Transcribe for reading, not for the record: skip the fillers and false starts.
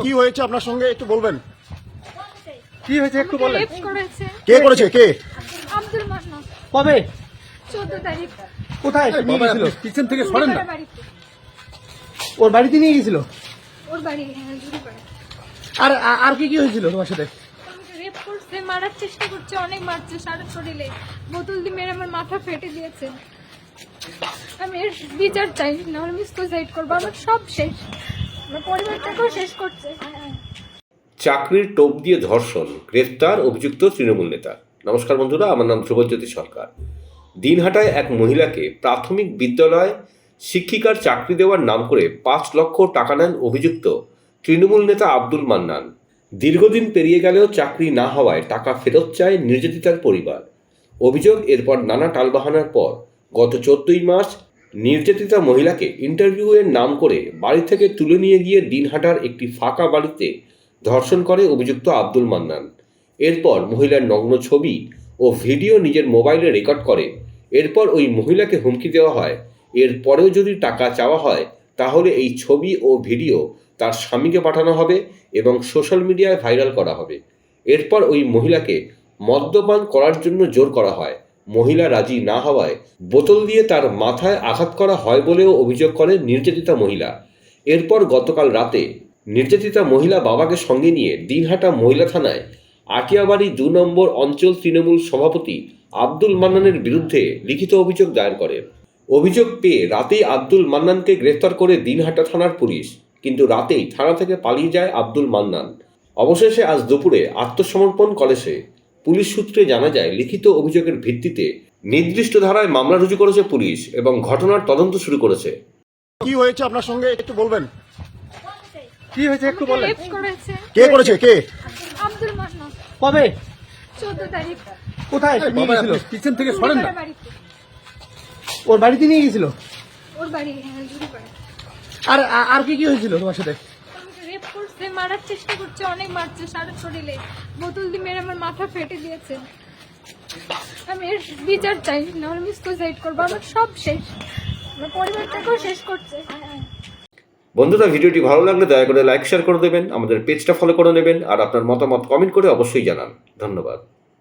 কি হয়েছে আপনার সঙ্গে একটু বলবেন? কি হয়েছে একটু বলেন। রেপ করেছে কে করেছে? কে? আব্দুল মান্নান। কবে? 14 তারিখ। কোথায় নিয়ে গেছিল? পিছন থেকে সরেন না। বাড়িতে। ওর বাড়িতে নিয়ে গেছিল। ওর বাড়ি জুড়িপাড়া। আর আর কি কি হয়েছিল তোমার সাথে? আমাকে রেপ করছে, মারার চেষ্টা করছে, অনেক মারছে, সারা শরীরে বোতল দিয়ে মেরে আমার মাথা ফেটে দিয়েছে। আমি এর বিচার চাই, নাহলে আমি সুইসাইড করবো। আমার সব শেষ, আমার পরিবারটাকেও শেষ করছে। চাকরির টোপ দিয়ে ধর্ষণ, গ্রেফতার অভিযুক্ত তৃণমূল নেতা। নমস্কার বন্ধুরা, আমার নাম ধ্রুবজ্যোতি সরকার। দিনহাটায় এক মহিলাকে প্রাথমিক বিদ্যালয় শিক্ষিকার চাকরি দেওয়ার নাম করে 5 লক্ষ টাকা নেন অভিযুক্ত তৃণমূল নেতা আব্দুল মান্নান। দীর্ঘদিন পেরিয়ে গেলেও চাকরি না হওয়ায় টাকা ফেরত চায় নির্যাতিতার পরিবার। অভিযোগ, এরপর নানা টালবাহানার পর গত 14ই মার্চ নির্যাতিতা মহিলাকে ইন্টারভিউয়ের নাম করে বাড়ি থেকে তুলে নিয়ে গিয়ে দিনহাটার একটি ফাঁকা বাড়িতে ধর্ষণ করে অভিযুক্ত আব্দুল মান্নান। এরপর মহিলার নগ্ন ছবি ও ভিডিও নিজের মোবাইলে রেকর্ড করে। এরপর ওই মহিলাকে হুমকি দেওয়া হয়, এরপরেও যদি টাকা চাওয়া হয় তাহলে এই ছবি ও ভিডিও তার স্বামীকে পাঠানো হবে এবং সোশ্যাল মিডিয়ায় ভাইরাল করা হবে। এরপর ওই মহিলাকে মদ্যপান করার জন্য জোর করা হয়। মহিলা রাজি না হওয়ায় বোতল দিয়ে তার মাথায় আঘাত করা হয় বলেও অভিযোগ করে নির্যাতিতা মহিলা। এরপর গতকাল রাতে নির্যাতিতা মহিলা বাবাকে সঙ্গে নিয়ে দিনহাটা মহিলা থানায় আটিয়াবাড়ি 2 নম্বর অঞ্চল তৃণমূল সভাপতি আব্দুল মান্নানের বিরুদ্ধে লিখিত অভিযোগ দায়ের করে। অভিযোগ পেয়ে রাতেই আব্দুল মান্নানকে গ্রেফতার করে দিনহাটা থানার পুলিশ, কিন্তু রাতেই থানা থেকে পালিয়ে যায় আব্দুল মান্নান। অবশেষে আজ দুপুরে আত্মসমর্পণ করে সে। পুলিশ সূত্রে জানা যায়, লিখিত অভিযোগের ভিত্তিতে নির্দিষ্ট ধারায় মামলা রুজু করেছে পুলিশ এবং ঘটনার তদন্ত শুরু করেছে। কি হয়েছে আপনার সঙ্গে একটু বলবেন? কি হয়েছে একটু বলেন। রেপ করেছে কে করেছে? কে? আব্দুল মান্নান। কবে? 14 তারিখ। কোথায় নিয়ে গেছিল? পিছন থেকে সরেন না। বাড়িতে। ওর বাড়িতে নিয়ে গেছিল। ওর বাড়ি জুড়িপাড়া। আর আর কি কি হয়েছিল তোমার সাথে? আমাকে রেপ করছে, মারার চেষ্টা করছে, অনেক মারছে, সারা শরীরে বোতল দিয়ে মেরে আমার মাথা ফেটে দিয়েছে। আমি এর বিচার চাই, নাহলে আমি সুইসাইড করবো। আমার সব শেষ, আমার পরিবারটাকেও শেষ করছে। বন্ধুরা, ভিডিওটি ভালো লাগলে দয়া করে লাইক শেয়ার করে দেবেন, আমাদের পেজটা ফলো করে নেবেন আর আপনার মতামত কমেন্ট করে অবশ্যই জানান। ধন্যবাদ।